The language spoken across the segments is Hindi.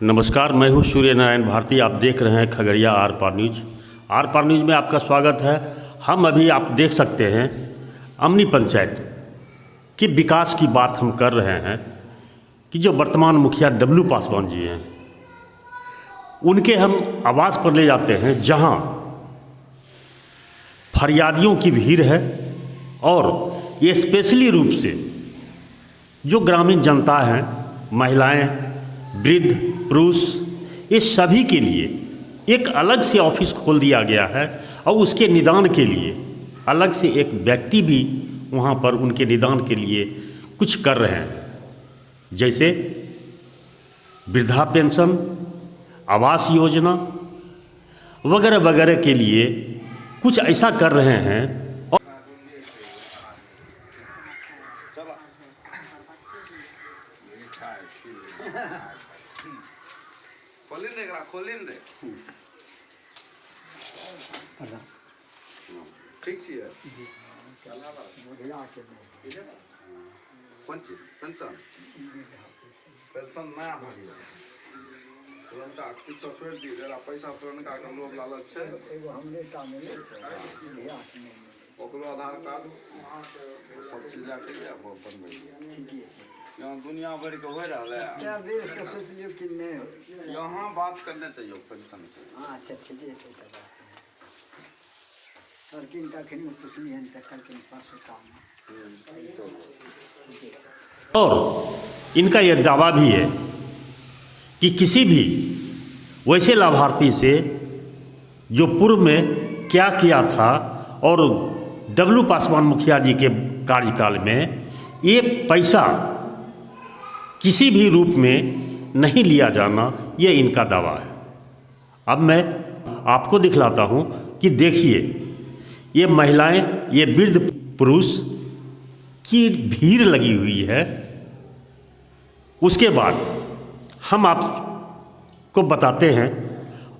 नमस्कार, मैं हूँ सूर्य नारायण भारती। आप देख रहे हैं खगड़िया आर पार न्यूज। आर पार न्यूज में आपका स्वागत है। हम अभी आप देख सकते हैं अमनी पंचायत की विकास की बात हम कर रहे हैं कि जो वर्तमान मुखिया डब्लू पासवान जी हैं, उनके हम आवास पर ले जाते हैं जहां फरियादियों की भीड़ है और ये स्पेशली रूप से जो ग्रामीण जनता है, महिलाएं, वृद्ध, पुरुष, इस सभी के लिए एक अलग से ऑफिस खोल दिया गया है और उसके निदान के लिए अलग से एक व्यक्ति भी वहाँ पर उनके निदान के लिए कुछ कर रहे हैं, जैसे वृद्धा पेंशन, आवास योजना वगैरह वगैरह के लिए कुछ ऐसा कर रहे हैं। ठीक छियै कोन चीज पेंशन नया भऽ गेल तुरंत किछु छोड़ि दियौ, जरा पैसा तुरंत का लोभ लालच छै, एगो हमरे टा मिलै छै, ओकरो आधार कार्ड सब चीज लए के बनबै यहाँ दुनिया भरि के हो रहलै है। क्या देर से सोचलियो कि नहीं यहाँ बात करने चाहिए पेंशन के। अच्छा ठीके छै और किनका खनी पूछनी है तकर के पास काम। और इनका यह दावा भी है कि किसी भी वैसे लाभार्थी से जो पूर्व में क्या किया था और डब्लू पासवान मुखिया जी के कार्यकाल में एक पैसा किसी भी रूप में नहीं लिया जाना, ये इनका दावा है। अब मैं आपको दिखलाता हूँ कि देखिए ये महिलाएं, ये वृद्ध पुरुष की भीड़ लगी हुई है। उसके बाद हम आपको बताते हैं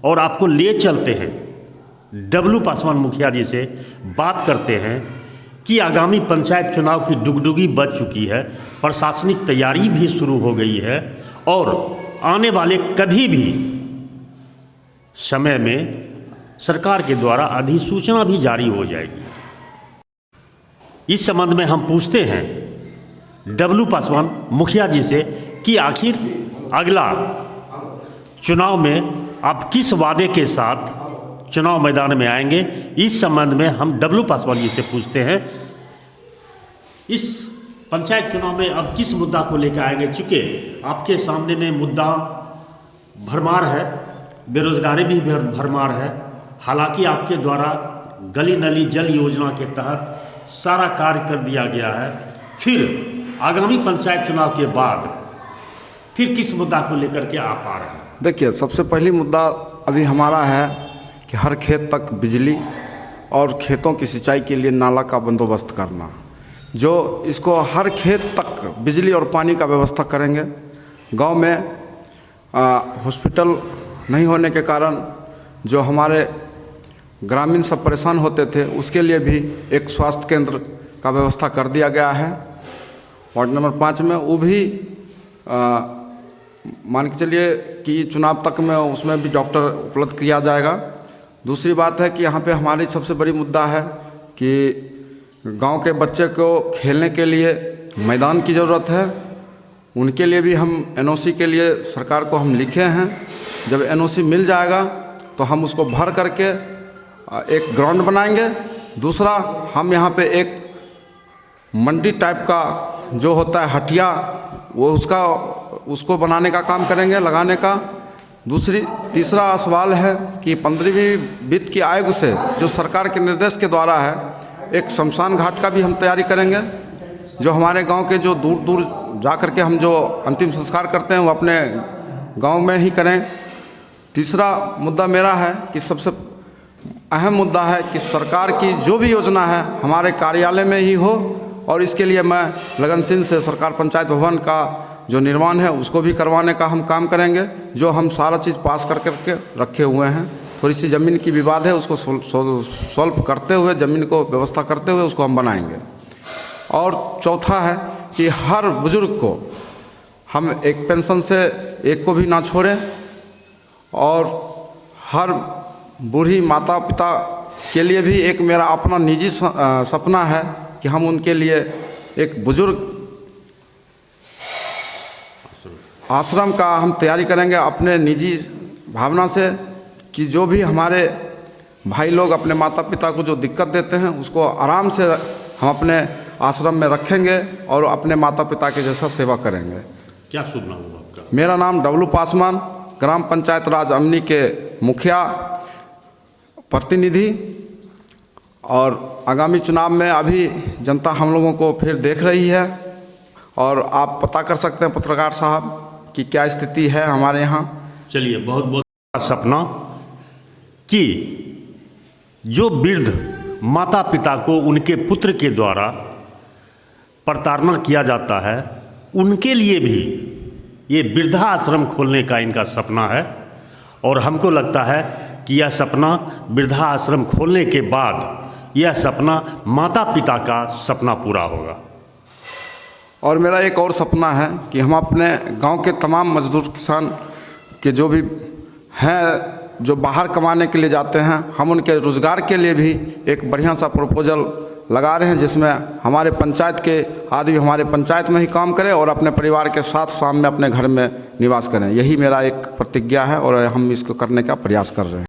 और आपको ले चलते हैं डब्लू पासवान मुखिया जी से बात करते हैं कि आगामी पंचायत चुनाव की डुगडुगी बज चुकी है, प्रशासनिक तैयारी भी शुरू हो गई है और आने वाले कभी भी समय में सरकार के द्वारा अधिसूचना भी जारी हो जाएगी। इस संबंध में हम पूछते हैं डब्लू पासवान मुखिया जी से कि आखिर अगला चुनाव में आप किस वादे के साथ चुनाव मैदान में आएंगे। इस संबंध में हम डब्लू पासवान जी से पूछते हैं इस पंचायत चुनाव में अब किस मुद्दा को लेकर आएंगे, चूँकि आपके सामने में मुद्दा भरमार है, बेरोजगारी भी भरमार है। हालांकि आपके द्वारा गली नली जल योजना के तहत सारा कार्य कर दिया गया है, फिर आगामी पंचायत चुनाव के बाद फिर किस मुद्दा को लेकर के आप आ रहे हैं? देखिए, सबसे पहली मुद्दा अभी हमारा है कि हर खेत तक बिजली और खेतों की सिंचाई के लिए नाला का बंदोबस्त करना, जो इसको हर खेत तक बिजली और पानी का व्यवस्था करेंगे। गांव में हॉस्पिटल नहीं होने के कारण जो हमारे ग्रामीण सब परेशान होते थे, उसके लिए भी एक स्वास्थ्य केंद्र का व्यवस्था कर दिया गया है वार्ड नंबर 5 में। वो भी मान के चलिए कि चुनाव तक में उसमें भी डॉक्टर उपलब्ध किया जाएगा। दूसरी बात है कि यहाँ पे हमारी सबसे बड़ी मुद्दा है कि गांव के बच्चे को खेलने के लिए मैदान की ज़रूरत है। उनके लिए भी हम एनओसी के लिए सरकार को हम लिखे हैं। जब एनओसी मिल जाएगा तो हम उसको भर करके एक ग्राउंड बनाएंगे। दूसरा, हम यहाँ पे एक मंडी टाइप का जो होता है हटिया, वो उसको बनाने का काम करेंगे, लगाने का। तीसरा सवाल है कि 15वीं वित्त की आयोग से जो सरकार के निर्देश के द्वारा है, एक शमशान घाट का भी हम तैयारी करेंगे, जो हमारे गांव के जो दूर दूर जा कर के हम जो अंतिम संस्कार करते हैं वो अपने गांव में ही करें। तीसरा मुद्दा मेरा है कि सबसे अहम मुद्दा है कि सरकार की जो भी योजना है हमारे कार्यालय में ही हो, और इसके लिए मैं लगनशील से सरकार पंचायत भवन का जो निर्माण है उसको भी करवाने का हम काम करेंगे, जो हम सारा चीज़ पास कर करके रखे हुए हैं। थोड़ी सी ज़मीन की विवाद है, उसको सॉल्व करते हुए, ज़मीन को व्यवस्था करते हुए उसको हम बनाएंगे। और चौथा है कि हर बुजुर्ग को हम एक पेंशन से एक को भी ना छोड़ें और हर बूढ़ी माता पिता के लिए भी एक मेरा अपना निजी सपना है कि हम उनके लिए एक बुजुर्ग आश्रम का हम तैयारी करेंगे अपने निजी भावना से कि जो भी हमारे भाई लोग अपने माता पिता को जो दिक्कत देते हैं उसको आराम से हम अपने आश्रम में रखेंगे और अपने माता पिता के जैसा सेवा करेंगे। क्या शुभ नाम होगा आपका? मेरा नाम डब्लू पासवान, ग्राम पंचायत राज अमनी के मुखिया प्रतिनिधि। और आगामी चुनाव में अभी जनता हम लोगों को फिर देख रही है और आप पता कर सकते हैं पत्रकार साहब कि क्या स्थिति है हमारे यहाँ। चलिए, बहुत बहुत सपना कि जो वृद्ध माता पिता को उनके पुत्र के द्वारा प्रताड़ना किया जाता है, उनके लिए भी ये वृद्धाश्रम खोलने का इनका सपना है। और हमको लगता है कि यह सपना वृद्धाश्रम खोलने के बाद यह सपना माता पिता का सपना पूरा होगा। और मेरा एक और सपना है कि हम अपने गांव के तमाम मजदूर किसान के जो भी हैं जो बाहर कमाने के लिए जाते हैं, हम उनके रोज़गार के लिए भी एक बढ़िया सा प्रपोजल लगा रहे हैं जिसमें हमारे पंचायत के आदमी हमारे पंचायत में ही काम करें और अपने परिवार के साथ शाम में अपने घर में निवास करें। यही मेरा एक प्रतिज्ञा है और हम इसको करने का प्रयास कर रहे हैं।